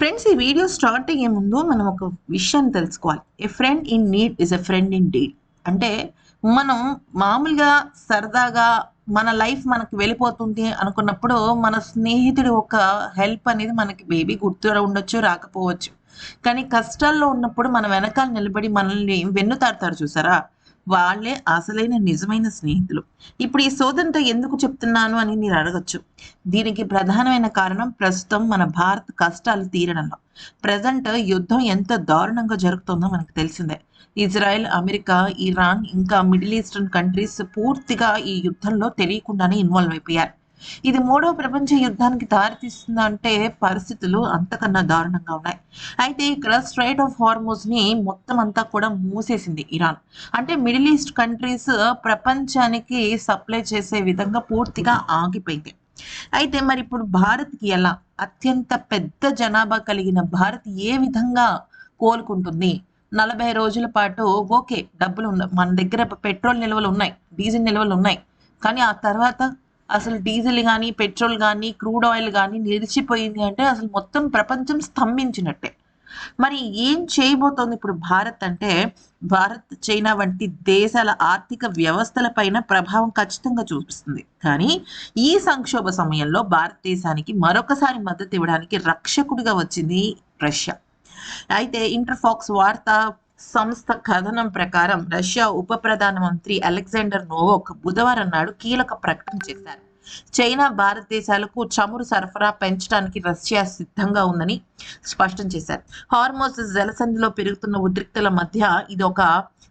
Friends, ఈ video start అయ్యే ముందు మనం ఒక విషయాన్ని తెలుసుకోవాలి. A friend in need is a friend in deed. అంటే మనం మామూలుగా సరదాగా మన లైఫ్ మనకి వెళ్ళిపోతుంది అనుకున్నప్పుడు మన స్నేహితుడి ఒక హెల్ప్ అనేది మనకి మేబీ గుర్తు ఉండొచ్చు, రాకపోవచ్చు. కానీ కష్టాల్లో ఉన్నప్పుడు మన వెనకాల నిలబడి మనల్ని వెన్నుతాడతారు చూసారా? వాళ్ళే అసలైన నిజమైన స్నేహితులు. ఇప్పుడు ఈ సోదంతా ఎందుకు చెప్తున్నాను అని మీరు అడగొచ్చు. దీనికి ప్రధానమైన కారణం ప్రస్తుతం మన భారత్ కష్టాలు తీరడంలో. ప్రెజెంట్ యుద్ధం ఎంత దారుణంగా జరుగుతుందో మనకు తెలిసిందే. ఇజ్రాయెల్, అమెరికా, ఇరాన్ ఇంకా మిడిల్ ఈస్టర్న్ కంట్రీస్ పూర్తిగా ఈ యుద్ధంలో తెలియకుండానే ఇన్వాల్వ్ అయిపోయారు. ఇది మూడవ ప్రపంచ యుద్ధానికి దారితీస్తుందంటే పరిస్థితులు అంతకన్నా దారుణంగా ఉన్నాయి. అయితే ఇక్కడ స్ట్రైట్ ఆఫ్ హార్మోజ్ ని మొత్తం అంతా కూడా మూసేసింది ఇరాన్. అంటే మిడిల్ ఈస్ట్ కంట్రీస్ ప్రపంచానికి సప్లై చేసే విధంగా పూర్తిగా ఆగిపోయింది. అయితే మరి ఇప్పుడు భారత్కి ఎలా? అత్యంత పెద్ద జనాభా కలిగిన భారత్ ఏ విధంగా కోలుకుంటుంది? 40 రోజుల పాటు ఓకే, డబ్బులు మన దగ్గర పెట్రోల్ నిల్వలు ఉన్నాయి, డీజిల్ నిల్వలు ఉన్నాయి. కానీ ఆ తర్వాత అసలు డీజిల్ గానీ, పెట్రోల్ గానీ, క్రూడ్ ఆయిల్ గానీ నిలిచిపోయింది అంటే అసలు మొత్తం ప్రపంచం స్తంభించినట్టే. మరి ఏం చేయబోతోంది ఇప్పుడు భారత్ అంటే, భారత్, చైనా వంటి దేశాల ఆర్థిక వ్యవస్థల పైన ప్రభావం ఖచ్చితంగా చూపిస్తుంది. కానీ ఈ సంక్షోభ సమయంలో భారతదేశానికి మరొకసారి మద్దతు ఇవ్వడానికి రక్షకుడిగా వచ్చింది రష్యా. అయితే ఇంటర్ఫాక్స్ వార్తా సంస్థ కథనం ప్రకారం రష్యా ఉప ప్రధానమంత్రి అలెగ్జాండర్ నోవోక్ బుధవారం నాడు కీలక ప్రకటన చేశారు. చైనా భారతదేశాలకు చమురు సరఫరా పెంచడానికి రష్యా సిద్ధంగా ఉందని స్పష్టం చేశారు. హార్మోజ్ జలసంధిలో పెరుగుతున్న ఉద్రిక్తల మధ్య ఇది ఒక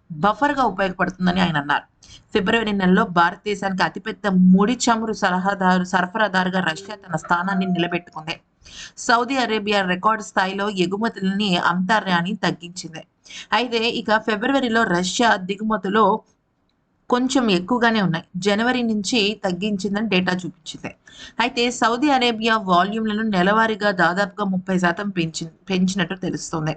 బఫర్గా ఉపయోగపడుతుందని ఆయన అన్నారు. ఫిబ్రవరి నెలలో భారతదేశానికి అతిపెద్ద ముడి చమురు సరఫరాదారుగా రష్యా తన స్థానాన్ని నిలబెట్టుకుంది. సౌదీ అరేబియా రికార్డు స్థాయిలో ఎగుమతులని అంతరాయాన్ని తగ్గించింది. అయితే ఇక ఫిబ్రవరిలో రష్యా దిగుమతులు కొంచెం ఎక్కువగానే ఉన్నాయి. జనవరి నుంచి తగ్గించిందని డేటా చూపించింది. అయితే సౌదీ అరేబియా వాల్యూమ్లను నెలవారీగా దాదాపుగా 30% పెంచినట్టు తెలుస్తుంది.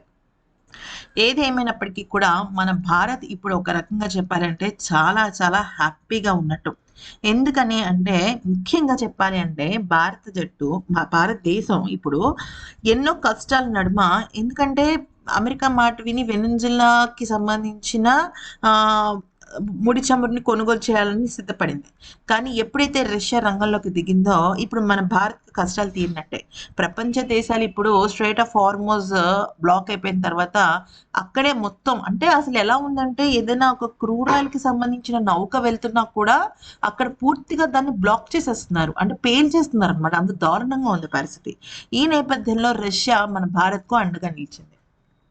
ఏదేమైనప్పటికీ కూడా మన భారత్ ఇప్పుడు ఒక రకంగా చెప్పాలంటే చాలా చాలా హ్యాపీగా ఉన్నట్టు. ఎందుకని అంటే, ముఖ్యంగా చెప్పాలి అంటే భారతదేశం ఇప్పుడు ఎన్నో కష్టాల నడుమ, ఎందుకంటే అమెరికా మాట విని వెనిజులాకి సంబంధించిన ముడి చమురుని కొనుగోలు చేయాలని సిద్ధపడింది. కానీ ఎప్పుడైతే రష్యా రంగంలోకి దిగిందో ఇప్పుడు మన భారత్ కష్టాలు తీరినట్టే. ప్రపంచ దేశాలు ఇప్పుడు స్ట్రైట్ ఆఫ్ హార్మోజ్ బ్లాక్ అయిపోయిన తర్వాత అక్కడే మొత్తం, అంటే అసలు ఎలా ఉందంటే ఏదైనా ఒక క్రూడ్ ఆయిల్ కి సంబంధించిన నౌక వెళ్తున్నా కూడా అక్కడ పూర్తిగా దాన్ని బ్లాక్ చేసేస్తున్నారు, అంటే పేల్చేస్తున్నారు అనమాట. అంత దారుణంగా ఉంది పరిస్థితి. ఈ నేపథ్యంలో రష్యా మన భారత్కు అండగా నిలిచింది.